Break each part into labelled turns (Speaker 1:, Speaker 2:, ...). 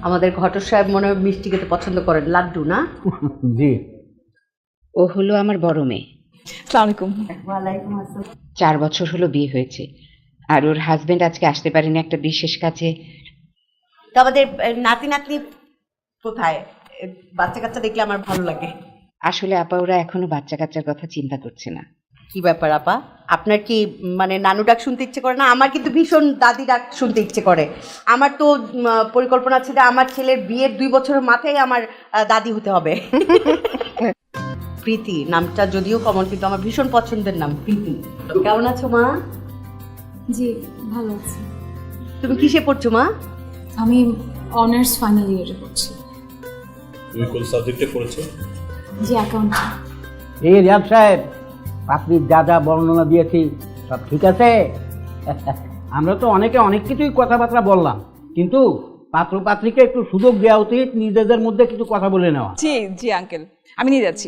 Speaker 1: আমাদের ঘটক সাহেব মনে হয় মিষ্টি খেতে পছন্দ করেন, লাড্ডু না?
Speaker 2: জি।
Speaker 3: ও হলো আমার বড় মেয়ে।
Speaker 4: আসসালামু আলাইকুম।
Speaker 1: ওয়ালাইকুম আসসালাম।
Speaker 3: 4 বছর হলো বিয়ে হয়েছে, আর ওর হাজবেন্ড আজকে আসতে পারেনি একটা বিশেষ কাজে।
Speaker 1: তো আমাদের নাতি নাতনি কোথায়? বাচ্চা কাচ্চা দেখলে আমার ভালো লাগে।
Speaker 3: আসলে আপা ওরা এখনো বাচ্চা কাচ্চার কথা চিন্তা করছে না।
Speaker 1: কি ব্যাপার আপা, আপনার কি মানে নানু ডাক শুনতে ইচ্ছে করে না? আমার কিন্তু ভীষণ দাদি ডাক শুনতে ইচ্ছে করে। আমার তো পরিকল্পনা আছে যে আমার ছেলের বিয়ের 2 বছরের মাথায় আমার দাদি হতে হবে। প্রীতি নামটা যদিও কমন, কিন্তু আমার ভীষণ পছন্দের নাম প্রীতি। কেমন আছো মা?
Speaker 4: জি ভালো আছি।
Speaker 1: তুমি কিসে পড়ছো মা?
Speaker 4: আমি অনার্স ফাইনাল ইয়ারে পড়ছি।
Speaker 5: তুমি কোন সাবজেক্টে পড়েছো?
Speaker 4: জি অ্যাকাউন্টিং।
Speaker 2: এই রিয়াদ সাহেব, আপনি যা যা বর্ণনা দিয়েছি সব ঠিক আছে? আমরা তো অনেকে অনেক কিছুই কথাবার্তা বললাম, কিন্তু পাত্র পাত্রীকে একটু সুযোগ দেওয়া উচিত নিজেদের মধ্যে কিছু কথা বলে নেওয়া।
Speaker 4: জি জি আঙ্কেল, আমি নিয়ে যাচ্ছি।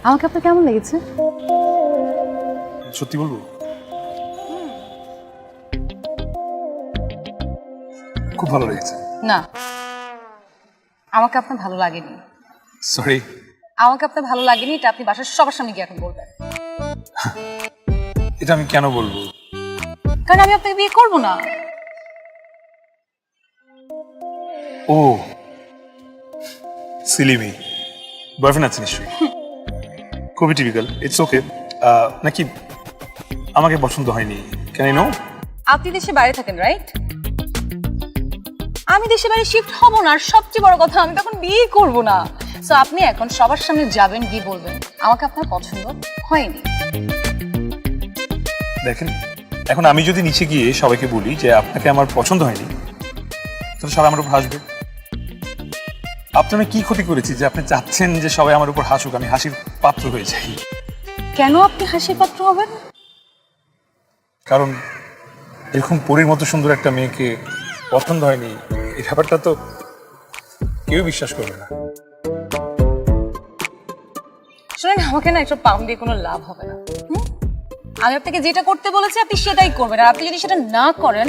Speaker 4: আমাকে আপনার কেমন লেগেছে?
Speaker 5: সত্যি বলবো, খুব ভালো লেগেছে।
Speaker 6: না, আমাকে আপনার ভালো লাগেনি।
Speaker 5: সরি।
Speaker 6: আমাকে আপনার ভালো লাগেনি, এটা আপনি বাসার সবার সামনে গিয়ে এখন বলবেন।
Speaker 5: এটা আমি কেন বলবো?
Speaker 6: কারণ আমি আপনাকে বিয়ে করবো না।
Speaker 5: ও সিলিমি, বয়ফ্রেন্ড আছে নিশ্চয়ই? খুবই টিপিক্যাল। It's okay. নাকি আমাকে পছন্দ হয়নি? Can I know?
Speaker 6: আপনি দেশে বাইরে থাকেন, রাইট? আমি দেশে বাইরে শিফট হব না, আর সবচেয়ে বড় কথা আমি তখন বিয়ে করব না। সো আপনি এখন সবার সামনে যাবেন, গিয়ে বলবেন আমাকে আপনার পছন্দ হয়নি।
Speaker 5: দেখেন, এখন আমি যদি নিচে গিয়ে সবাইকে বলি যে আপনাকে আমার পছন্দ হয়নি, তাহলে সবাই আমার উপর হাসবে। আপনারা কি ক্ষতি করেছি যে আপনি চাচ্ছেন যে সবাই আমার উপর হাসুক, আমি হাসির পাত্র হয়ে যাই?
Speaker 6: কেন আপনি হাসির পাত্র হবেন?
Speaker 5: কারণ এরকম পরীর মতো সুন্দর একটা মেয়েকে পছন্দ হয়নি, এই ব্যাপারটা তো কেউ বিশ্বাস করবে না।
Speaker 6: শুনেন, আমাকে না একটু পাম দিয়ে কোনো লাভ হবে না। আমি আপনাকে যেটা করতে বলেছি আপনি সেটাই করবেন, আর আপনি যদি সেটা না করেন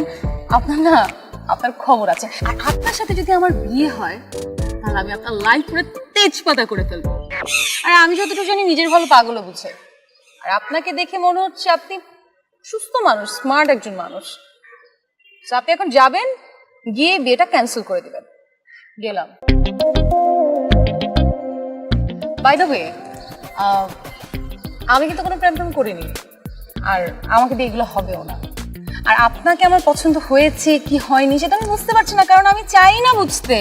Speaker 6: আপনার খবর আছে। আর আপনার সাথে যদি আমার বিয়ে হয় তাহলে আমি আপনার লাইফ পুরো তেজপাতা করে ফেলবো। আর আমি যতটুকু জানি নিজের ভালো পাগলও বুঝে। আর আপনাকে দেখে মনে হচ্ছে আপনি সুস্থ মানুষ, স্মার্ট একজন মানুষ। তো আপনি এখন যাবেন, গিয়ে বিয়েটা ক্যান্সেল করে দিবেন। গেলাম। বাই দ্য ওয়ে, আমি কিন্তু কোনো প্রেম করিনি, আর আমাকে দিয়ে এগুলো হবেও না। আর আপনাকে আমার পছন্দ হয়েছে কি হয়নি সেটা আমি বুঝতে পারছি না, কারণ আমি চাই না বুঝতে,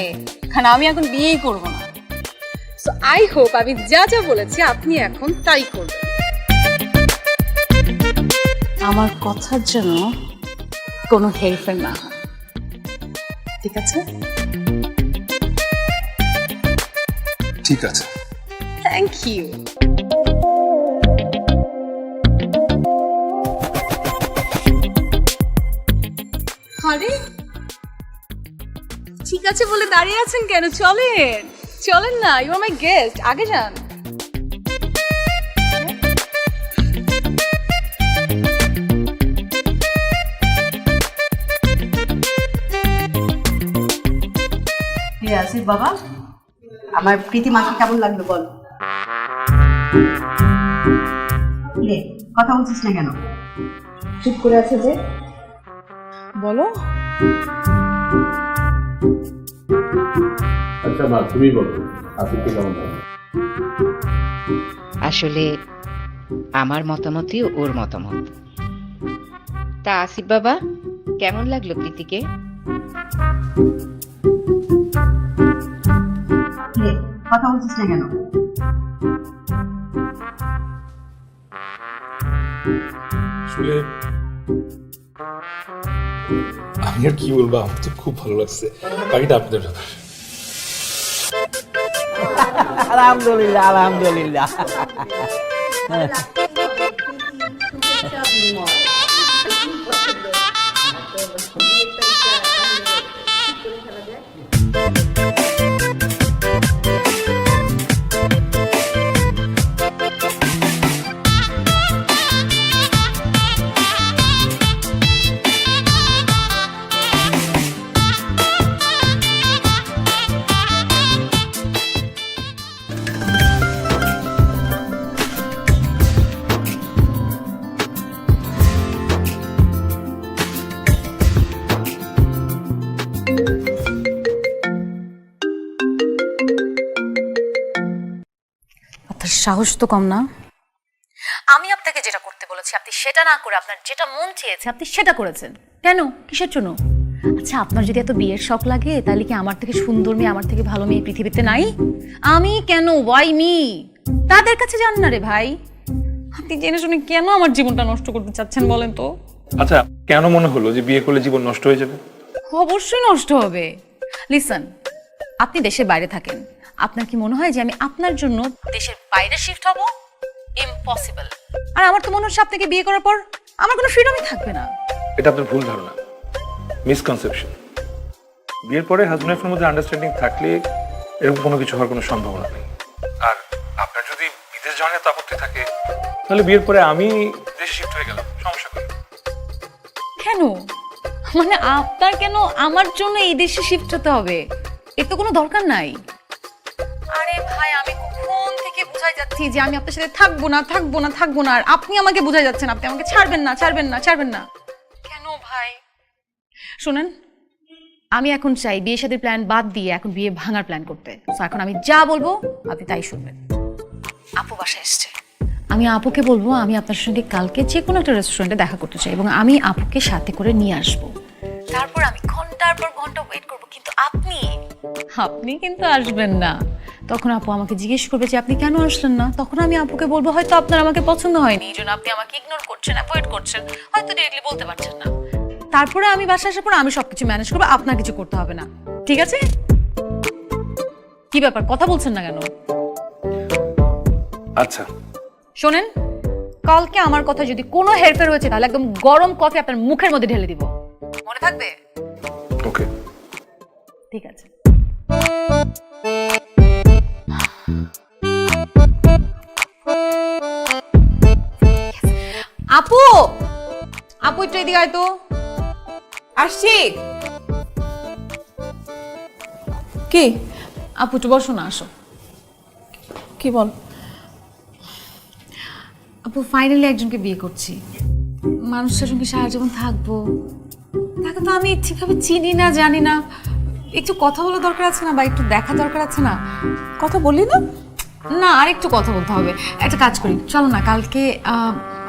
Speaker 6: কারণ আমি এখন বিয়েই করবো না। সো আই হোপ আমি যা যা বলেছি আপনি এখন তাই করবেন। আমার কথার জন্য কোনো হেরফের না হয়, ঠিক আছে?
Speaker 5: ঠিক আছে।
Speaker 6: Thank you. আরে ঠিক আছে বলে দাঁড়িয়ে আছেন কেন? চলেন চলেন না, ইউ আর মাই গেস্ট, আগে যান।
Speaker 1: আসিফ বাবা, আমার প্রীতি মাকে কেমন লাগলো বল? কথা বলছিস না কেন? চুপ করে আছে যে?
Speaker 6: বলো।
Speaker 7: আচ্ছা মা, তুমি বলো আসিফকে কেমন লাগে?
Speaker 3: আসলে আমার মতামতই ওর মতামত। তা আসিফ বাবা, কেমন লাগলো প্রীতিকে?
Speaker 1: কথা বলছিস না কেন?
Speaker 5: আসলে আমি আর কি বলবো, আমার তো খুব ভালো লাগছে। বাকিটা আপনাদের ব্যাপার।
Speaker 2: আলহামদুলিল্লাহ আলহামদুলিল্লাহ।
Speaker 4: সাহস তো কম না। আমি আপনাকে যেটা করতে বলেছি আপনি সেটা না করে আপনার যেটা মন চেয়েছে আপনি সেটা করেছেন। কেন? কিসের জন্য? আচ্ছা, আপনার যদি এত বিয়ের শখ লাগে তাহলে কি আমার থেকে সুন্দর মেয়ে, আমার থেকে ভালো মেয়ে পৃথিবীতে নাই? আমি কেন? Y me? তাদের কাছে যান না রে ভাই। আপনি জেনে শুনে কেন আমার জীবনটা নষ্ট করতে চাচ্ছেন বলেন তো?
Speaker 5: আচ্ছা, কেন মনে হলো যে বিয়ে করলে জীবন নষ্ট হয়ে যাবে?
Speaker 4: অবশ্যই নষ্ট হবে। লিসন, আপনি দেশের বাইরে থাকেন, আপনার কি মনে হয় যে আমি আপনার জন্য দেশের বাইরে শিফট হব? ইম্পসিবল। আর আমার তো মনে হচ্ছে আপনাকে বিয়ে করার পর আমার কোনো ফ্রিডমই থাকবে না।
Speaker 5: এটা আপনার ভুল ধারণা, মিসকনসেপশন। বিয়ের পরে হাজব্যান্ড ওয়াইফের মধ্যে আন্ডারস্ট্যান্ডিং থাকলে এরকম কোনো কিছু হওয়ার কোনো সম্ভাবনা নেই। আর আপনার যদি বিদেশ যাওয়ার এত আপত্তি থাকে তাহলে বিয়ের পরে আমি দেশে শিফট হয়ে গেলাম, সমস্যা কি?
Speaker 4: কেন? মানে আপনার কেন আমার জন্য এই দেশে শিফট হতে হবে? এর তো কোনো দরকার নাই। আরে ভাই, আমি কখন থেকে বুঝাই যাচ্ছি যে আমি আপনার সাথে থাকবো না থাকবো না থাকবো না, আর আপনি আমাকে বুঝাই যাচ্ছেন আপনি আমাকে ছাড়বেন না ছাড়বেন না ছাড়বেন না। কেন ভাই? শুনেন, আমি এখন চাই বিয়ের সাথে প্ল্যান বাদ দিয়ে এখন বিয়ে ভাঙার প্ল্যান করতে। তো এখন আমি যা বলবো আপনি তাই শুনবেন। আপু বাসায় এসছে, আমি আপুকে বলবো আমি আপনার সঙ্গে কালকে যে কোনো একটা রেস্টুরেন্টে দেখা করতে চাই এবং আমি আপুকে সাথে করে নিয়ে আসবো। তারপর আমি ঘন্টার পর ঘন্টা ওয়েট করবো, কিন্তু আপনি কিন্তু আসবেন না। তখন আপু আমাকে জিজ্ঞেস করবে যে আপনি কেন আসলেন না। তখন আমি আপুকে বলবো হয়তো আপনার আমাকে পছন্দ হয়নি, এই জন্য আপনি আমাকে ইগনোর করছেন, অ্যাভয়েড করছেন, হয়তো ডিরেক্টলি বলতে পারছেন না। তারপরে আমি বাসায় আসার পর আমি সবকিছু ম্যানেজ করবো, আপনার কিছু করতে হবে না। ঠিক আছে? কি ব্যাপার, কথা বলছেন না কেন?
Speaker 5: আচ্ছা,
Speaker 4: শোনেন, কালকে আমার কথা যদি কোনো হেরফের হয়েছে তাহলে একদম গরম কফি আপনার মুখের মধ্যে ঢেলে দিব, মনে থাকবে?
Speaker 5: ওকে।
Speaker 4: ঠিক আছে। আপু, আপু একটু এদিকে আয় তো।
Speaker 6: আসছি। কি?
Speaker 4: আপু একটু বসো না, আসো।
Speaker 6: কি বল?
Speaker 4: আপু, ফাইনালি একজনকে বিয়ে করছি। মানুষটার সঙ্গে সারা জীবন থাকবো, তাকে তো আমি ঠিকভাবে চিনি না, জানি না। একটু কথা বলা দরকার আছে না, বা একটু দেখা দরকার আছে না?
Speaker 6: কথা বললি না?
Speaker 4: না, আর একটু কথা বলতে হবে। একটা কাজ করি, চলো না কালকে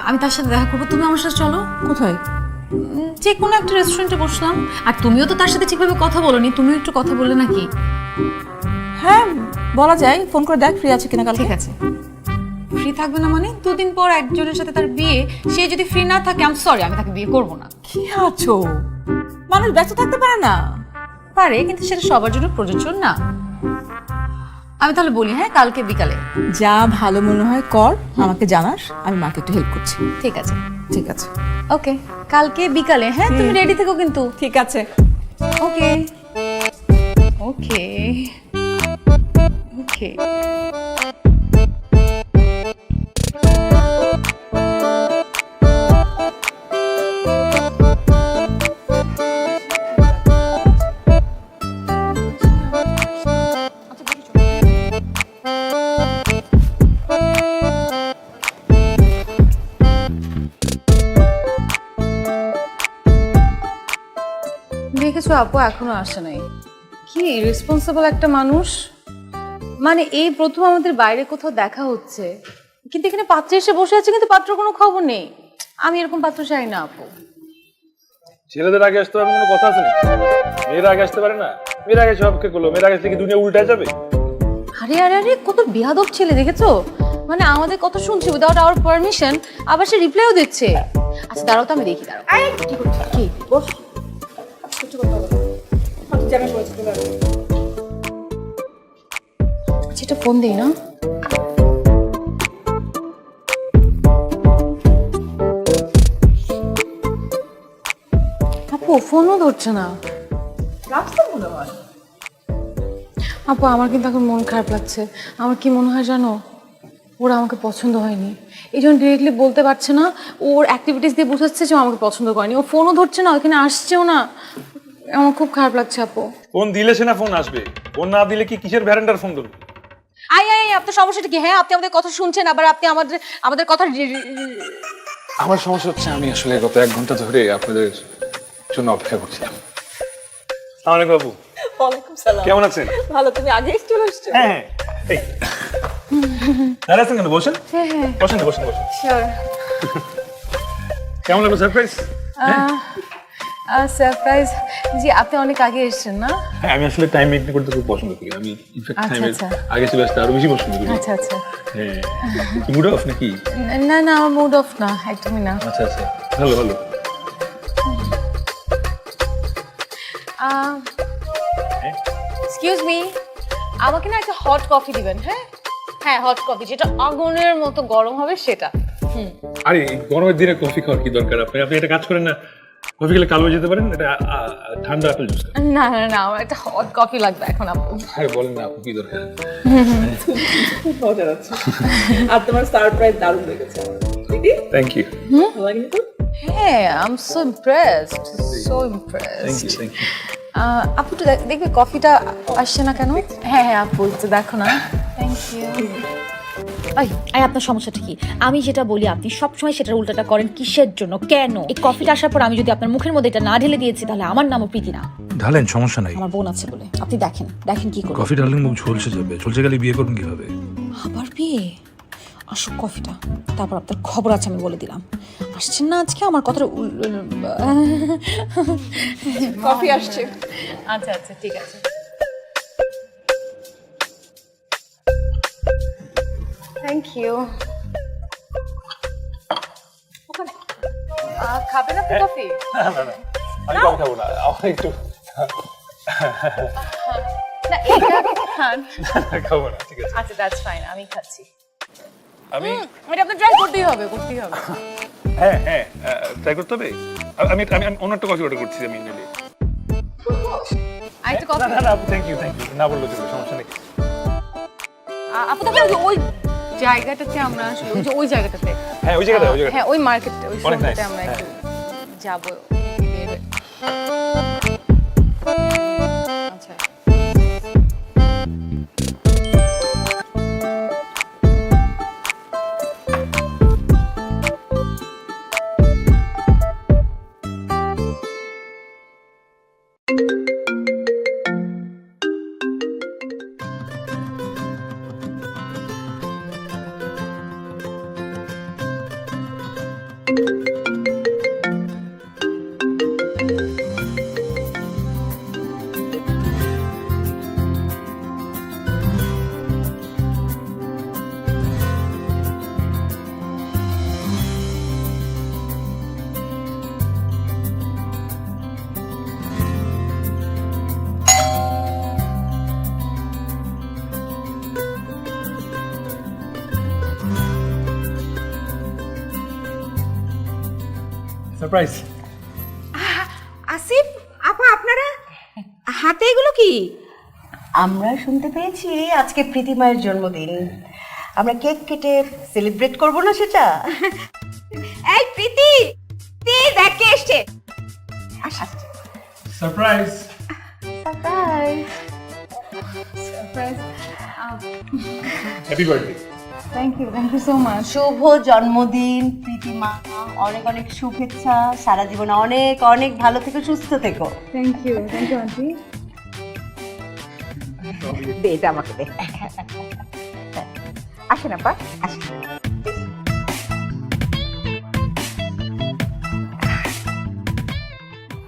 Speaker 4: আমি তার সাথে দেখা করবো, তুমি আমার সাথে চলো।
Speaker 6: কোথায়?
Speaker 4: যে কোনো একটা রেস্টুরেন্টে বসলাম। আর তুমিও তো তার সাথে ঠিকভাবে কথা বলোনি, তুমিও একটু কথা বললে নাকি?
Speaker 6: হ্যাঁ, বলা যায়। ফোন করে দেখ ফ্রি আছে কিনা কাল।
Speaker 4: ঠিক আছে। ফ্রি থাকবে না মানে? দুদিন পর একজনের সাথে তার বিয়ে, সে যদি ফ্রি না থাকে আমি সরি, আমি তাকে বিয়ে করবো না।
Speaker 6: কি আছো? মানুষ ব্যস্ত থাকতে পারে না?
Speaker 4: পারে, কিন্তু সেটা সবার জন্য প্রযোজ্য না। আমি তাহলে বলি, হ্যাঁ কালকে বিকালে।
Speaker 6: যা ভালো মনে হয় কর, আমাকে জানাস, আমি মাকে একটু হেল্প করছি।
Speaker 4: ঠিক আছে,
Speaker 6: ঠিক আছে।
Speaker 4: ওকে, কালকে বিকালে। হ্যাঁ, তুমি রেডি থেকো কিন্তু।
Speaker 6: ঠিক আছে।
Speaker 4: ওকে ওকে ওকে। দেখেছো আপু, এখনো আসে নাই। কি রেসপন্সিবল একটা মানুষ। মানে এই প্রথম আমাদের বাইরে কোথাও দেখা হচ্ছে, কিন্তু এখানে পাত্র এসে বসে আছে, কিন্তু পাত্র কোনো খবর নেই। আমি এরকম পাত্র চাই না আপু।
Speaker 5: ছেলেদের আগে আসতে হবে কোনো কথা আছে না? মেয়েরা আগে আসতে পারে না? মেয়েরা আগে সবকে করলো, মেয়েরা আগে আসলে কি দুনিয়া উল্টায় যাবে?
Speaker 4: আরে আরে আরে, কত বেয়াদব ছেলে দেখেছো? মানে আমাদের কথা শুনছে উইদাউট আওয়ার পারমিশন, আবার সে রিপ্লাইও দিচ্ছে। আচ্ছা দাঁড়াও তো, আমি দেখি। দাঁড়াও, কি করছো? কি বস। যেটা ফোন দেই না। আপু ফোনও ধরছে না। আপু আমার কিন্তু এখন মন খারাপ লাগছে। আমার কি মনে হয় জানো, ওরা আমাকে পছন্দ হয়নি, এই জন্য ডিরেক্টলি বলতে পারছে না। ওর অ্যাক্টিভিটিস দিয়ে বোঝাচ্ছে যে আমাকে পছন্দ করেনি। ও ফোনও ধরছে না, ওখানে আসছেও না। আমার খুব খারাপ লাগছে আপু।
Speaker 5: ফোন দিলে সে না ফোন আসবে, ফোন না দিলে কি কিসের ভ্যারান্ডার ফোন ধরবে?
Speaker 6: আই আই, আপনার সমস্যাটা কি? হ্যাঁ, আপনি আমাদের কথা শুনছেন, আবার আপনি আমাদের কথা।
Speaker 5: আমার সমস্যা হচ্ছে আমি আসলে গত 1 ঘন্টা ধরে আপনাদের জন্য অপেক্ষা করছিলাম। আসসালামু আলাইকুম বাবু।
Speaker 6: ওয়ালাইকুম সালাম।
Speaker 5: কেমন আছেন?
Speaker 6: ভালো, তুমি আগে চলে আসছো।
Speaker 5: হ্যাঁ, এই দাঁড়া আছেন কেন? বসেন বসেন বসেন বসেন।
Speaker 6: শিওর।
Speaker 5: কেমন লাগলো সারপ্রাইজ?
Speaker 6: সারপ্রাইজ, জি আপনি অনেক আগে এসেছেন না?
Speaker 5: হ্যাঁ, আমি আসলে টাইম মেনটেন করতে খুব পছন্দ করি। আমি ইনফ্যাক্ট
Speaker 6: আচ্ছা,
Speaker 5: টাইমের
Speaker 6: আচ্ছা।
Speaker 5: আগে চলে আসতে আরো বেশি পছন্দ করি।
Speaker 6: আচ্ছা আচ্ছা।
Speaker 5: হ্যাঁ, মুড অফ নাকি?
Speaker 6: না না, আমার মুড অফ না, একদমই না।
Speaker 5: আচ্ছা আচ্ছা, ভালো ভালো।
Speaker 6: এক্সকিউজ মি, আমাকে না একটা হট কফি দিবেন। হ্যাঁ হ্যাঁ, হট কফি, যেটা আগুনের মতো গরম হবে সেটা।
Speaker 5: আরে এই গরমের দিনে কফি খাওয়ার কি দরকার? আপনি আপনি একটা কাজ করেন না, কফি খেলে কালো হয়ে যেতে পারেন। এটা ঠান্ডা আপেল জুস।
Speaker 6: না না না, আমার একটা হট কফি লাগবে এখন আপু।
Speaker 5: আরে বলেন না আপু, কি দরকার?
Speaker 8: মজা আছে। আর তোমার সারপ্রাইজ দারুণ লেগেছে আমার। দিদি
Speaker 5: থ্যাংক ইউ
Speaker 8: লাগেনি তো?
Speaker 6: হ্যাঁ, I am so impressed, so
Speaker 5: thank
Speaker 6: impressed.
Speaker 5: You thank you.
Speaker 6: আপু একটু দেখবে কফিটা আসছে না কেন? হ্যাঁ হ্যাঁ আপু, একটু দেখো না। Thank you.
Speaker 4: এই আপনার সমস্যাটা কি? আমি যেটা বলি আপনি সবসময় সেটার উল্টাটা করেন, কিসের জন্য, কেন? এই কফিটা আসার পর আমি যদি আপনার মুখের মধ্যে এটা না ঢেলে দিয়েছি তাহলে আমার নামও প্রীতি না।
Speaker 9: ঢালেন, সমস্যা নাই।
Speaker 4: আমার বোন আছে বলে আপনি দেখেন দেখেন কি করবেন।
Speaker 9: কফি ঢাললে মুখ ঝলসে যাবে, ঝলসে গেলে বিয়ে করবেন কিভাবে?
Speaker 4: আবার বিয়ে? আসুক কফিটা, তারপর আপনার খবর আছে আমি বলে দিলাম। আসছেন না আজকে আমার কথাটা
Speaker 8: কফি আসছে।
Speaker 6: আচ্ছা আচ্ছা, ঠিক আছে। Thank you. খাবেন আপনি কফি?
Speaker 5: আমি কফি খাবো না, আমার একটু
Speaker 6: না, এটা খান।
Speaker 5: খাবো না, ঠিক আছে।
Speaker 6: আচ্ছা, দ্যাটস ফাইন, আমি খাচ্ছি।
Speaker 5: আমি
Speaker 6: এটা আপনি ট্রাই করতেই হবে, করতেই হবে।
Speaker 5: হ্যাঁ হ্যাঁ, ট্রাই করতে হবে। আমি আমি অন্য একটা কফি অর্ডার করছি আমি নিলে।
Speaker 6: আরেকটা
Speaker 5: না
Speaker 6: কফি।
Speaker 5: না না, থ্যাংক ইউ না বললো চলবে, সমস্যা নেই।
Speaker 6: আপু তাহলে ওই জায়গাটাতে আমরা আসলে ওই জায়গাটাতে,
Speaker 5: হ্যাঁ, ওই জায়গাটা ওই জায়গাটা।
Speaker 6: হ্যাঁ ওই মার্কেটে, ওই
Speaker 5: অনেক
Speaker 6: শোরুমটাতে
Speaker 5: nice,
Speaker 6: আমরা
Speaker 5: হ্যাঁ।
Speaker 6: একটু যাবো। আচ্ছা,
Speaker 5: সারপ্রাইজ।
Speaker 1: আসিফ আপা, আপনারা হাতে এগুলো কি? আমরা শুনতে পেয়েছি আজকে প্রীতিমায়ের জন্মদিন, আমরা কেক কেটে সেলিব্রেট করব না সেটা?
Speaker 10: এই প্রীতি, তুই দেখ কে এসছে।
Speaker 5: Surprise. Happy birthday.
Speaker 6: Thank you so much.
Speaker 1: শুভ জন্মদিন প্রীতিমা, অনেক অনেক শুভেচ্ছা, সারা জীবন অনেক অনেক ভালো থেকো, সুস্থ থেকো।
Speaker 6: Thank you aunty.
Speaker 10: দে এটা আমাকে দে। আসেন আপা, আসেন।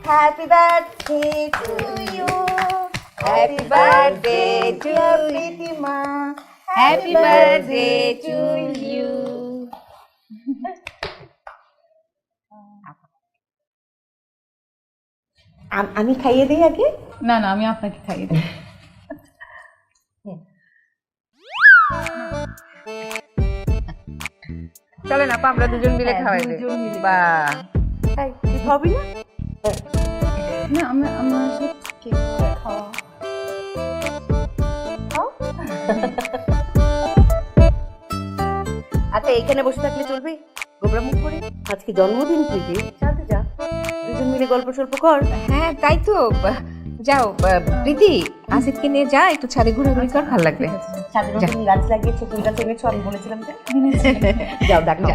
Speaker 1: Happy birthday to you, happy birthday to Pritima, happy birthday to you. আমি খাইয়ে দিই আগে?
Speaker 6: না না, আমি আপনাকে খাইয়ে দিই।
Speaker 10: চলেন আপা, আমরা দুজন মিলে খাওয়াই দিই। বাহ,
Speaker 1: তাই তুই খাবি না?
Speaker 6: না, আমরা আসলে কেক খাওয়া।
Speaker 1: আচ্ছা, এখানে বসে থাকলে চলবে? গোবরা মুখ করে আজকে জন্মদিন প্রীতি, যাতে যা, দুজন মিলে গল্প সল্প কর।
Speaker 10: হ্যাঁ তাই তো। যাও প্রীতি, আসিফকে নিয়ে যা, একটু ছাদে ঘোরাঘুরি কর, ভালো লাগবে।
Speaker 1: ছাদের নতুন গাছ লাগিয়েছো, ফুল গাছ এনেছো, আমি বলেছিলাম তো। যাও দেখো।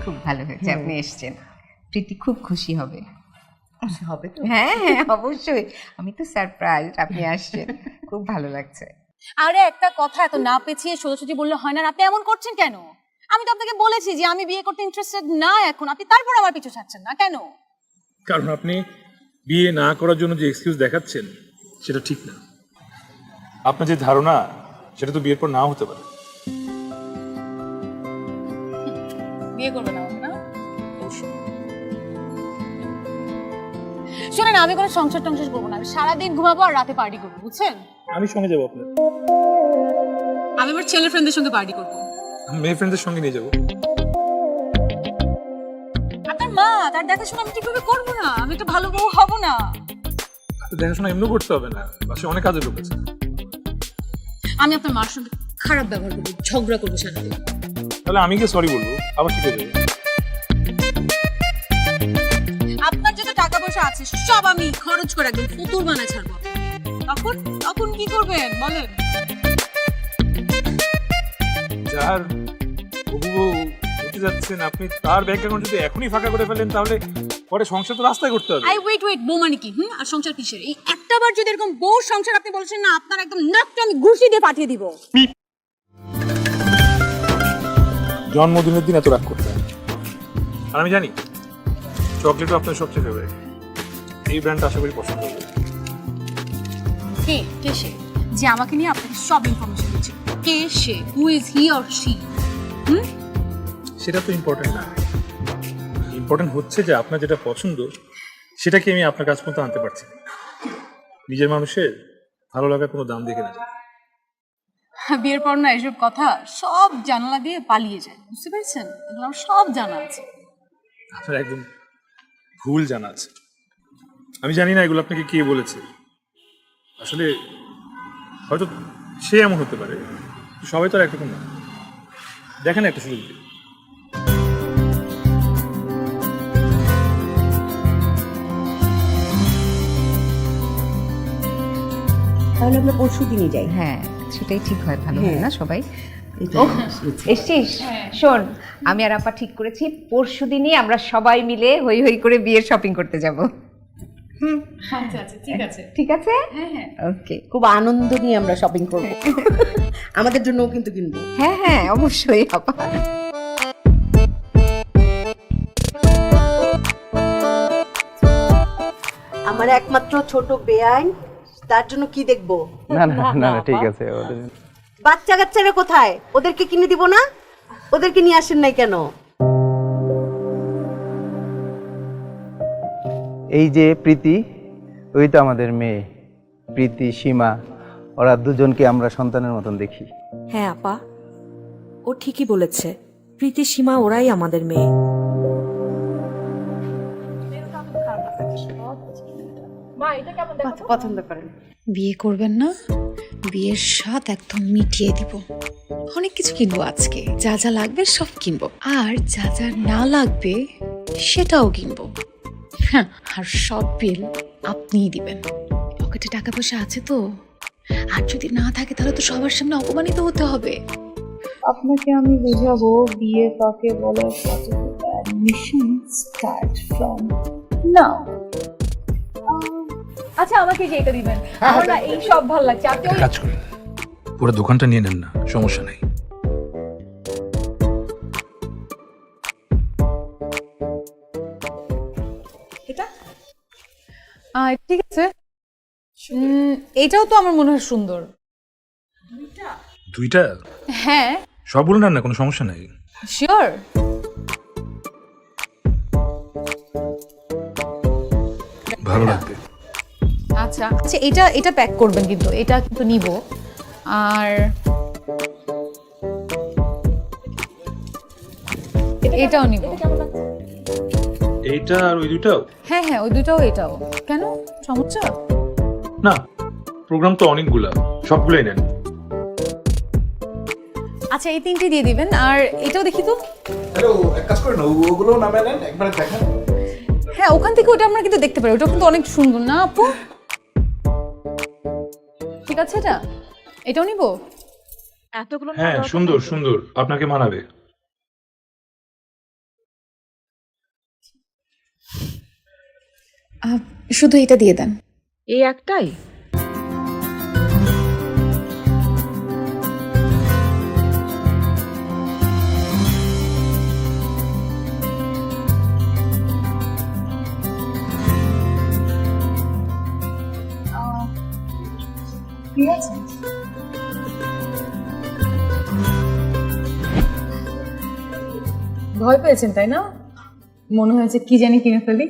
Speaker 10: খুব ভালো হয়েছে। যে আপনি এসেছেন। প্রীতি খুব খুশি হবে।
Speaker 1: হবে তো?
Speaker 10: হ্যাঁ হ্যাঁ অবশ্যই, আমি তো সারপ্রাইজ আপনি আসছেন, খুব ভালো লাগছে।
Speaker 6: আরে একটা কথা এত না পেছিয়ে সোজাসুজি বললে হয় না, আর আপনি এমন করছেন কেন? আমি তো আপনাকে বলেছি যে আমি বিয়ে করতে ইন্টারেস্টেড না এখন, আপনি তারপর আমার পিছু ছাড়ছেন না কেন?
Speaker 5: কারণ আপনি বিয়ে না করার জন্য যে এক্সকিউজ দেখাচ্ছেন সেটা ঠিক না। আপনার যে ধারণা সেটা তো বিয়ের পর নাও হতে পারে।
Speaker 6: বিয়ে করবে না না? শোনেন, আমি কোনো সংসার টংসার করবো না, আমি সারাদিন ঘুমাবো আর রাতে পার্টি করবো, বুঝছেন?
Speaker 5: আমি সঙ্গে যাবো আপনার।
Speaker 6: আমি আমার ছেলে ফ্রেন্ডদের সঙ্গে পার্টি করবো।
Speaker 5: আমি মেয়ে ফ্রেন্ডদের সঙ্গে নিয়ে যাবো।
Speaker 6: আপনার মা, তার দেখাশোনা আমি ঠিকভাবে করবো না, আমি একটা ভালো বউ হব না।
Speaker 5: দেখাশোনা এমনি করতে হবে না, বাসায় অনেক কাজে লোক আছে।
Speaker 6: আমি আপনার মার সঙ্গে খারাপ ব্যবহার করবো, ঝগড়া করবো সারাদিন।
Speaker 5: তাহলে আমি গিয়ে সরি বলবো, আবার ঠিক হয়ে যাবে।
Speaker 6: আপনার যত টাকা পয়সা আছে সব আমি খরচ করে একদম ফুতুর বানায় ছাড়বো। তখন তখন কি করবেন বলেন?
Speaker 5: যার হবু বউ হতে যাচ্ছেন আপনি, তার ব্যাংক অ্যাকাউন্ট যদি এখনই ফাঁকা করে ফেলেন তাহলে পরে সংসার তো রাস্তায় করতে হবে।
Speaker 6: ওয়েট বউ মানে কি? আর সংসার কিসের? এই একটাবার যদি এরকম বউ সংসার আপনি বলছেন না, আপনার একদম নাকটা আমি ঘুষি দিয়ে পাঠিয়ে দিব।
Speaker 5: জন্মদিনের দিন এত রাগ করতে হয়। আর আমি জানি চকলেটও আপনার সবচেয়ে ফেভারিট। এই ব্র্যান্ডটা আশা করি পছন্দ হবে।
Speaker 6: কে সে যে আমাকে নিয়ে আপনাকে সব ইনফরমেশন দিচ্ছে? কে সে? Who is he or she?
Speaker 5: সেটা তো ইম্পর্টেন্ট না। ইম্পর্টেন্ট হচ্ছে যে আপনার যেটা পছন্দ সেটাকে আমি আপনার কাছ পর্যন্ত আনতে পারছি না। নিজের মানুষের ভালো লাগার কোনো দাম দেখে না যায়।
Speaker 6: বিয়ের পর না এসব কথা সব জানালা দিয়ে পালিয়ে যায়, বুঝতে পেরেছেন? এগুলো আমার সব জানা আছে।
Speaker 5: আপনার একদম ভুল জানা আছে। আমি জানি না এগুলো আপনাকে কে বলেছে। আসলে হয়তো সে এমন হতে পারে, সবাই তো আর একরকম না। দেখেন একটা সুযোগ দিন।
Speaker 1: তাহলে আমরা পরশু দিনই যাই।
Speaker 10: হ্যাঁ সেটাই ঠিক হয়, ভালো হয় না সবাই?
Speaker 1: এটা
Speaker 10: এসছিস? শোন, আমি আর আপা ঠিক করেছি পরশু দিনই আমরা সবাই মিলে হই হই করে বিয়ের শপিং করতে যাব।
Speaker 6: আচ্ছা ঠিক আছে।
Speaker 10: ঠিক আছে?
Speaker 6: হ্যাঁ
Speaker 10: ওকে।
Speaker 1: খুব আনন্দ নিয়ে আমরা শপিং করব। আমাদের জন্যও কিন্তু কিনবো।
Speaker 10: হ্যাঁ হ্যাঁ অবশ্যই আপা।
Speaker 1: আমার একমাত্র ছোট বেআইন, তার জন্য কি দেখবো?
Speaker 2: না না না না ঠিক আছে।
Speaker 1: বাচ্চা কাচ্চারা কোথায়? ওদেরকে কিনে দিব না? ওদেরকে নিয়ে আসেন নাই কেন?
Speaker 11: এই যে প্রীতি, ওই তো আমাদের মেয়ে প্রীতি, সীমা, ওরা দুজনকে আমরা সন্তানের মতন দেখি।
Speaker 12: হ্যাঁ আপা, ও ঠিকই বলেছে, প্রীতি সীমা ওরাই আমাদের মেয়ে।
Speaker 1: পছন্দ করেন?
Speaker 4: বিয়ে করবেন না? বিয়ের স্বাদ একদম মিটিয়ে দিব। অনেক কিছু কিনবো আজকে, যা যা লাগবে সব কিনবো, আর যা যা না লাগবে সেটাও কিনবো। হ্যাঁ, আর সব বিল আপনিই দিবেন। পকেটে টাকা পয়সা আছে তো? আর যদি না থাকে তাহলে তো সবার সামনে অপমানিত হতে হবে।
Speaker 12: আপনাকে আমি বুঝাবো বিয়ে কাকে বলে। Mission start from now.
Speaker 6: আচ্ছা আমাকে যে এটা দিবেন, আমার না এই সব ভালো লাগছে। আপনি
Speaker 9: একটা কাজ করেন, পুরো দোকানটা নিয়ে নেন না, সমস্যা নেই।
Speaker 4: ঠিক আছে, এটাও তো আমার মনে হয় সুন্দর।
Speaker 9: দুইটা?
Speaker 4: হ্যাঁ
Speaker 9: সব বলে নেন না, কোনো সমস্যা নেই।
Speaker 4: শিওর।
Speaker 9: ভালো লাগবে।
Speaker 4: আচ্ছা আচ্ছা, এটা প্যাক করবেন কিন্তু, এটা কিন্তু নিব। আর এটাও নিব।
Speaker 5: এইটা আর ওই দুটাও?
Speaker 4: হ্যাঁ হ্যাঁ, ওই দুটাও এটাও। কেন, সমস্যা?
Speaker 5: না, প্রোগ্রাম তো অনেকগুলা, সবগুলোই নেন।
Speaker 4: আচ্ছা এই তিনটে দিয়ে দিবেন, আর এটাও দেখি তো।
Speaker 7: হ্যালো, এক কাজ করেন, ওগুলো নামে নেন, একবার দেখেন।
Speaker 4: হ্যাঁ, ওখান থেকে ওটা আমরা কিন্তু দেখতে পারি, ওটা কিন্তু অনেক সুন্দর না আপু? ঠিক আছে, এটাও নিব।
Speaker 6: এতগুলো
Speaker 5: হ্যাঁ সুন্দর সুন্দর, আপনাকে মানাবে।
Speaker 4: শুধু এটা দিয়ে দেন।
Speaker 3: এই একটাই?
Speaker 6: ঠিক আছে। ভয় পেয়েছেন তাই না? মনে হয়েছে কি জানি কিনে ফেলি।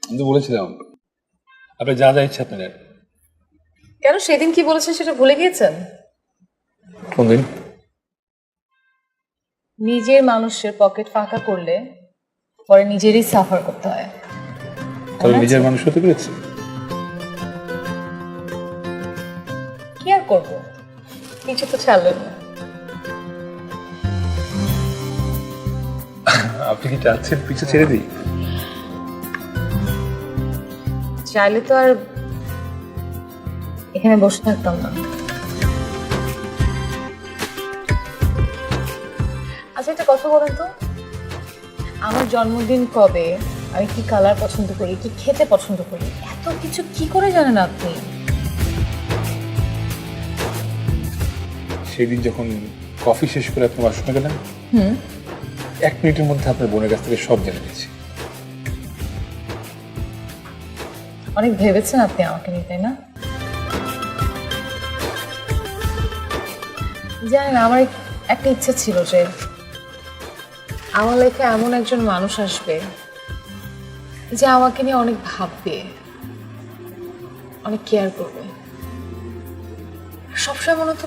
Speaker 5: আমি তো বলেছিলাম আপনি যা যা ইচ্ছা আপনি নেন।
Speaker 6: কেন সেদিন কি বলেছেন সেটা ভুলে গিয়েছেন?
Speaker 5: কোন দিন?
Speaker 6: নিজের মানুষের পকেট ফাঁকা করলে পরে নিজেরই সাফার করতে হয়।
Speaker 5: তবে নিজের মানুষ হতে পেরেছি।
Speaker 6: কি আর করবো, কিছু তো ছাড়লেন না।
Speaker 5: আপনি কি চাচ্ছেন পিছু ছেড়ে দিই?
Speaker 6: চাইলে তো আর এখানে বসে থাকতাম না। আচ্ছা একটা কথা বলেন তো, আমার জন্মদিন কবে, আমি কি কালার পছন্দ করি, কি খেতে পছন্দ করি, এত কিছু কি করে জানেন আপনি?
Speaker 5: সেদিন যখন কফি শেষ করে আপনি ওয়াশরুমে গেলেন, 1 মিনিটের মধ্যে আপনার বোনের কাছ থেকে সব জেনে গেছি।
Speaker 6: অনেক ভেবেছেন আপনি আমাকে নিয়ে, তাই না? জানেন আমার একটা ইচ্ছা ছিল যে আমার লাইফে এমন একজন মানুষ আসবে যে আমাকে নিয়ে অনেক ভাববে, অনেক কেয়ার করবে। সবসময় মনে হতো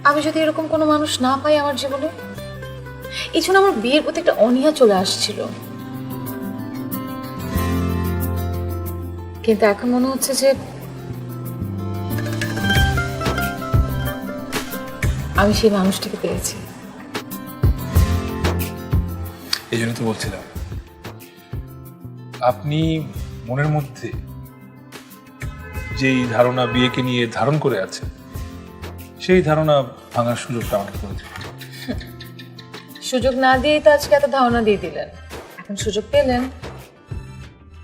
Speaker 6: আমি যদি এরকম কোনো মানুষ না পাই আমার জীবনে, এই জন্য আমার বিয়ের প্রতি একটা অনীহা চলে আসছিল। কিন্তু এখন মনে হচ্ছে যে আমি সেই মানুষটিকে পেয়েছি।
Speaker 5: এই জন্য তো বলছিলাম আপনি মনের মধ্যে যেই ধারণা বিয়েকে নিয়ে ধারণ করে আছে, সেই ধারণা ভাঙার সুযোগটা আমাকে করে দিন।
Speaker 6: সুযোগ না দিয়েই তো আজকে এত ধারণা দিয়ে দিলেন, এখন সুযোগ পেলেন,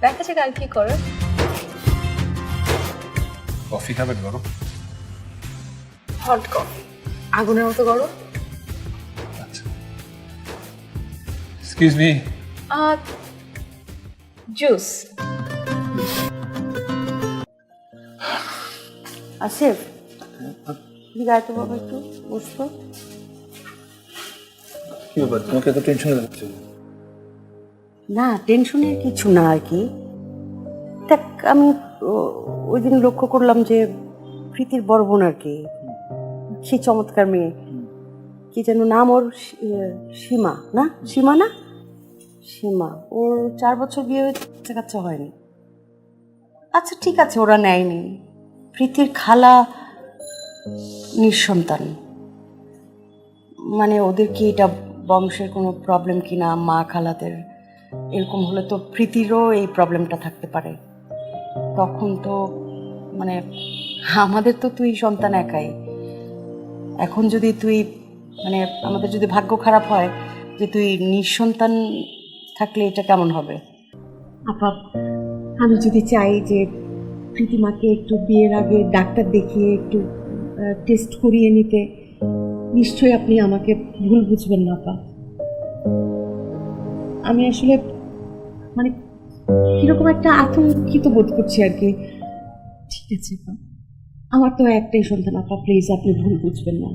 Speaker 6: দেখা যাক আর কি করে।
Speaker 5: কফি খাবেন গরম?
Speaker 6: হট কফি, আগুনের মতো গরম।
Speaker 5: আচ্ছা, এক্সকিউজ মি।
Speaker 6: জুস।
Speaker 1: আসিফ, গায়ে তো বাবা একটু বসতো।
Speaker 5: কি ব্যাপার, তোমাকে এত টেনশন লাগছে?
Speaker 1: না, টেনশনের কিছু না আর কি। দেখ, আমি ওই দিন লক্ষ্য করলাম যে প্রীতির বড় বোন আর কি, সেই চমৎকার মেয়ে, কি যেন নাম ওর, সীমা না? সীমা না? সীমা। ওর 4 বছর বিয়ে হয়েছে, কাচ্চা হয়নি। আচ্ছা ঠিক আছে, ওরা নেয়নি। প্রীতির খালা নিঃসন্তান, মানে ওদের কি এটা বংশের কোনো প্রবলেম কিনা, মা খালাদের এরকম হলে তো প্রীতিরও এই প্রবলেমটা থাকতে পারে। তখন তো মানে আমাদের তো তুই সন্তান একাই। এখন যদি তুই মানে আমাদের যদি ভাগ্য খারাপ হয় যে তুই নিঃসন্তান থাকলে এটা কেমন হবে? আপা, আমি যদি চাই যে প্রীতিমাকে একটু বিয়ের আগে ডাক্তার দেখিয়ে একটু টেস্ট করিয়ে নিতে, নিশ্চয়ই আপনি আমাকে ভুল বুঝবেন না আপা। আমি আসলে মানে কিরকম একটা আতঙ্কিত বোধ করছি আর কি। ঠিক আছে আপা, আমার তো একটাই সন্তান আপা, প্লিজ আপনি ভুল বুঝবেন না।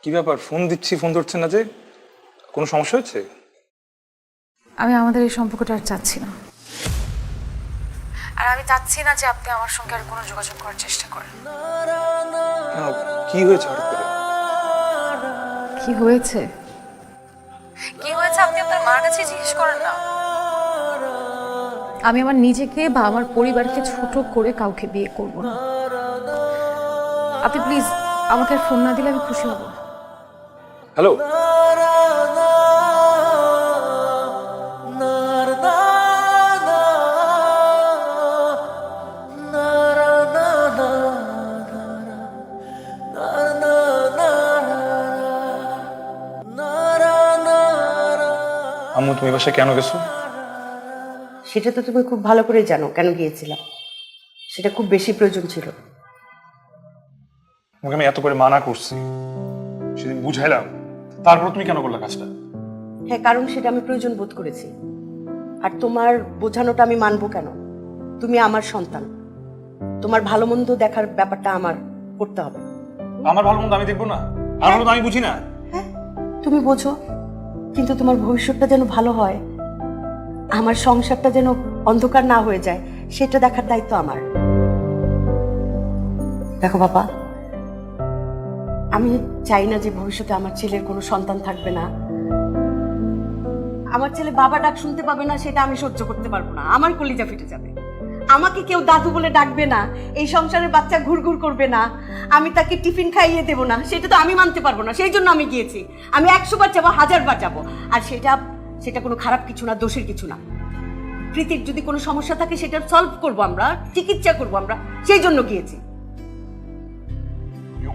Speaker 5: কি ব্যাপার, ফোন দিচ্ছি ফোন ধরছেন না যে? কোনো সমস্যা হচ্ছে?
Speaker 4: আমি আমাদের এই সম্পর্কটা আর চাচ্ছি না। আর আমি চাচ্ছি না যে আপনি আমার সঙ্গে আর কোনো যোগাযোগ করার চেষ্টা করেন।
Speaker 5: কেন, কি হয়েছে হঠাৎ করে?
Speaker 4: কি হয়েছে? কি হয়েছে আপনি আপনার মার কাছে জিজ্ঞেস করেন না। আমি আমার নিজেকে বা আমার পরিবারকে ছোট করে কাউকে বিয়ে করব না। আপনি প্লিজ আমাকে আর ফোন না দিলে আমি খুশি হব।
Speaker 5: হ্যালো, আম্মু তুমি বাসায় কেন গেছো?
Speaker 1: সেটা তো তুমি খুব ভালো করে জানো কেন গিয়েছিলাম। সেটা খুব বেশি প্রয়োজন ছিল।
Speaker 5: তোমাকে আমি এত করে মানা করছি, সেদিন বুঝাইলাম, তারপর তুমি কেন করলে কাজটা?
Speaker 1: হ্যাঁ, কারণ সেটা আমি প্রয়োজন বোধ করেছি। আর তোমার বোঝানোটা আমি মানবো কেন? তুমি আমার সন্তান, তোমার ভালো মন্দ দেখার ব্যাপারটা আমার করতে হবে।
Speaker 5: আমার ভালো মন্দ আমি দেখবো না? আমার ভালো মন্দ আমি বুঝি না?
Speaker 1: হ্যাঁ, তুমি বোঝো, কিন্তু তোমার ভবিষ্যৎটা যেন ভালো হয়, আমার সংসারটা যেন অন্ধকার না হয়ে যায়, সেটা দেখার দায়িত্ব আমার। দেখো বাবা, আমি চাই না যে ভবিষ্যতে আমার ছেলের কোনো সন্তান থাকবে না, আমার ছেলে বাবা ডাক শুনতে পাবে না, সেটা আমি সহ্য করতে পারবো না। আমার কলিজা ফেটে যাবে। আমাকে কেউ দাদু বলে ডাকবে না, এই সংসারের বাচ্চা ঘুরঘুর করবে না, আমি তাকে টিফিন খাইয়ে দেবো না, সেটা তো আমি মানতে পারবো না। সেই জন্য আমি গিয়েছি। আমি 100 বার যাবো, 1000 বার যাবো। আর সেটা কোনো খারাপ কিছু না, দোষের কিছু না। প্রীতির যদি কোনো সমস্যা থাকে সেটা সলভ করবো আমরা, চিকিৎসা করবো আমরা, সেই জন্য গিয়েছি।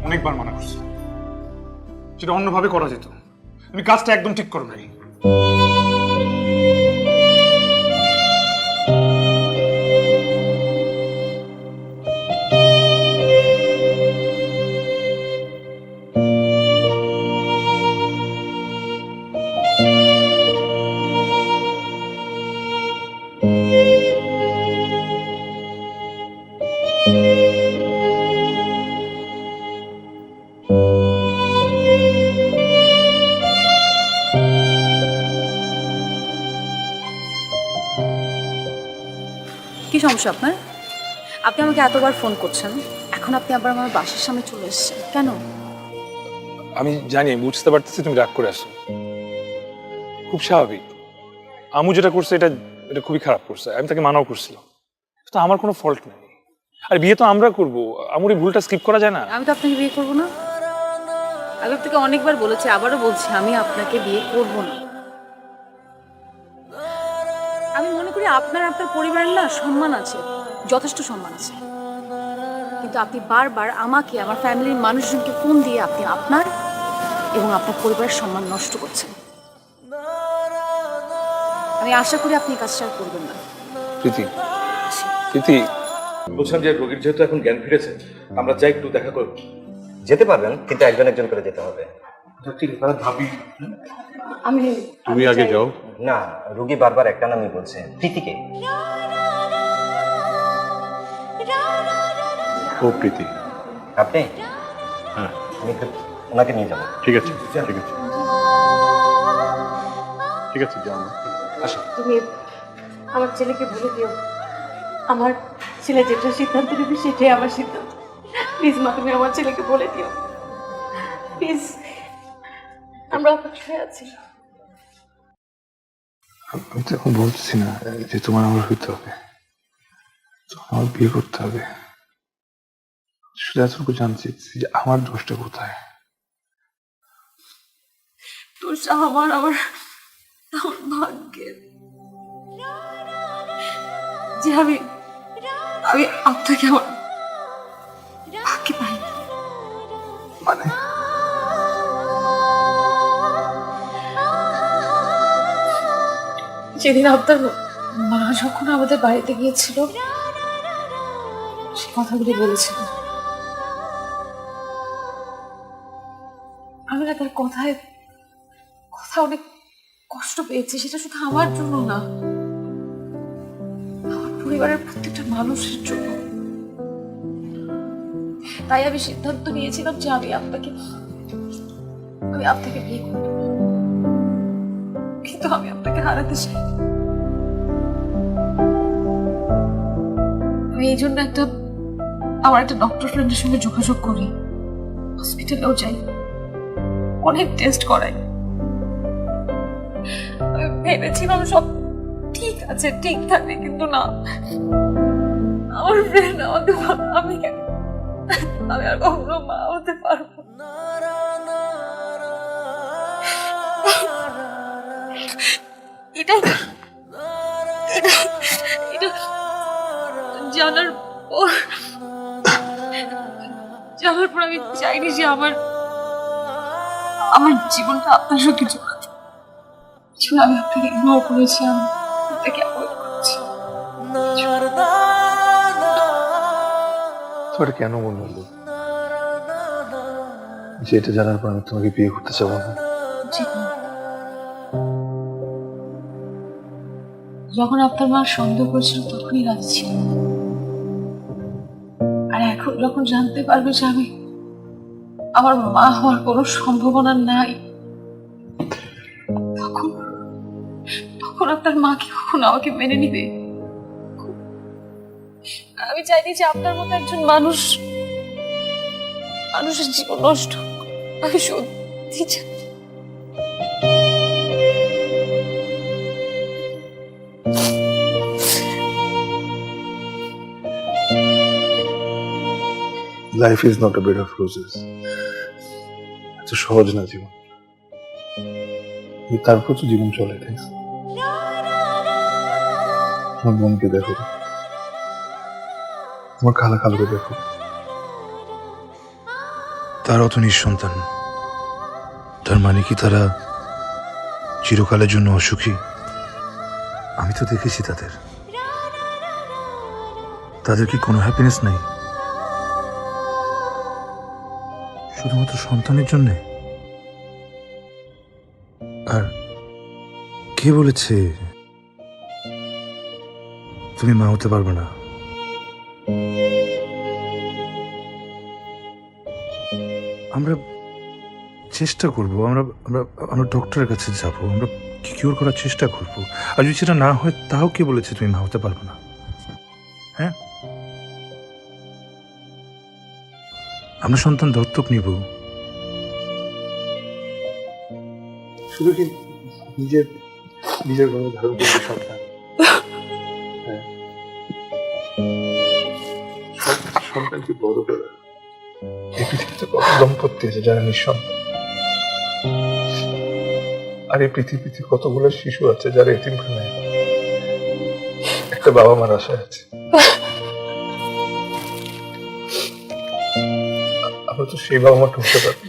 Speaker 5: অনেকবার মানা করছি, সেটা অন্যভাবে করা যেত। তুমি কাজটা একদম ঠিক করো নাই।
Speaker 6: কি সমস্যা আপনার? আপনি আমাকে এতবার ফোন করছেন, এখন আপনি আবার আমার বাসার সামনে চলে এসেছেন কেন?
Speaker 5: আমি জানি, বুঝতে পারতেছি তুমি রাগ করে আসো, খুব স্বাভাবিক। আমু যেটা করছে এটা এটা খুবই খারাপ করছে, আমি তাকে মানাও করছিলাম, তো আমার কোনো ফল্ট নেই। আর বিয়ে তো আমরা করবো, আমুর এই ভুলটা স্কিপ করা যায় না।
Speaker 6: আমি তো আপনাকে বিয়ে করবো না। আমি আপনাকে অনেকবার বলেছি, আবারও বলছি, আমি আপনাকে বিয়ে করবো না। আমি মনে করি আপনার পরিবারের না সম্মান আছে, যথেষ্ট সম্মান আছে, কিন্তু আপনি বারবার আমাকে, আমার ফ্যামিলির মানুষজনকে ফোন দিয়ে আপনি আপনার এবং আপনার পরিবারের সম্মান নষ্ট করছেন। আমি আশা করি আপনি কাজটা আর করবেন না।
Speaker 5: প্রীতি, প্রীতি,
Speaker 7: বলছিলাম যে রোগীর যেহেতু এখন জ্ঞান ফিরেছে, আমরা যাই একটু দেখা করব।
Speaker 11: যেতে পারবেন, কিন্তু একজন একজন করে যেতে হবে।
Speaker 7: ঠিক আছে, ভাবি
Speaker 1: আমি
Speaker 5: তুমি আগে যাও।
Speaker 11: না, রোগী বারবার একটা নামই বলছে, প্রীতিকে।
Speaker 5: ও প্রীতি,
Speaker 11: আপনি?
Speaker 5: হ্যাঁ,
Speaker 11: আমি একটু ওনাকে নিয়ে যাবো।
Speaker 5: ঠিক আছে, ঠিক আছে, ঠিক আছে, যাও।
Speaker 11: আসো।
Speaker 1: তুমি আমার ছেলেকে বলে দিও, আমার ছেলে যেটা সিদ্ধান্ত নেবে সেটাই আমার সিদ্ধান্ত। প্লিজ মা, তুমি আমার ছেলেকে বলে দিও প্লিজ। আমরা অপেক্ষায় আছি।
Speaker 5: আমি তো এখন বলছি না যে তোমার আমার হইতে হবে, আমার বিয়ে করতে হবে। শুধু এতটুকু জানছি যে আমার দোষটা কোথায়।
Speaker 1: দোষটা আমার ভাগ্যের যে আমি আপনাকে আমার ভাগ্যে পাই।
Speaker 5: মানে
Speaker 4: সেদিন আপনার মা যখন আমাদের বাড়িতে গিয়েছিল, সে কথাগুলি বলেছিল, আমি না তার কথায় অনেক কষ্ট পেয়েছি। সেটা শুধু আমার জন্য না, আমার পরিবারের প্রত্যেকটা মানুষের জন্য। তাই আমি সিদ্ধান্ত নিয়েছিলাম যে আমি আপনাকে বিয়ে করব, কিন্তু আমি আপনাকে
Speaker 6: হারাতে চাই না। আমি এই জন্য আমার একটা ডক্টর ফ্রেন্ডের সঙ্গে যোগাযোগ করি, হসপিটালেও যাই, অনেক টেস্ট করাই। আমি ভেবেছিলাম সব ঠিক আছে, ঠিক থাকে, কিন্তু না, আমার ফ্রেন্ড আমাকে আমি আর কখনো মা হতে পারবো না। এটা জানার পর আমি চাইনি যে আমার জীবনটা আপনার সঙ্গে জড়াতে। আমি আপনাকে ইগনোর করেছি, আমি আপনাকে অ্যাভয়েড করেছি।
Speaker 5: তোমার কেন মনে হলো যে এটা জানার পর আমি তোমাকে বিয়ে করতে চাবো না?
Speaker 6: যখন আপনার মা সন্দেহ করেছিল তখনই রাজি ছিল, আর এখন যখন জানতে পারবে যে আমি আমার মা হওয়ার কোনো সম্ভাবনা নাই, তখন আপনার মা কি কখনো আমাকে মেনে নিবে? আমি চাইনি যে আপনার মতো একজন মানুষের জীবন নষ্ট। আমি সত্যি চাই।
Speaker 5: Life is not a bed of roses. এত সহজ না জীবন, তারপর তো জীবন চলে। তাই তোমার বোনকে দেখো, তোমার খালাকে দেখো,
Speaker 9: তারাও তো নিঃসন্তান। তার মানে কি তারা চিরকালের জন্য অসুখী? আমি তো দেখেছি তাদের কি কোনো হ্যাপিনেস নাই, শুধুমাত্র সন্তানের জন্য? আর কে বলেছে তুমি মা হতে পারবে না? আমরা চেষ্টা করব, আমরা ডক্টরের কাছে যাব, আমরা কিওর করার চেষ্টা করব। আর যদি সেটা না হয়, তাও কে বলেছে তুমি মা হতে পারবে না? হ্যাঁ, আমরা সন্তান দত্তক নিব।
Speaker 5: শুধু কি নিজের গর্ভে ধারণ করবে সন্তান? হ্যাঁ, সন্তানকে বড় করে। এই পৃথিবীতে কত দম্পতি আছে যারা নিঃসন্তান, আর এই পৃথিবীতে কতগুলো শিশু আছে যারা এতিমখানায় একটা বাবা মার আশায় আছে। আমরা তো সেই বাবা মাকে হতে পারি।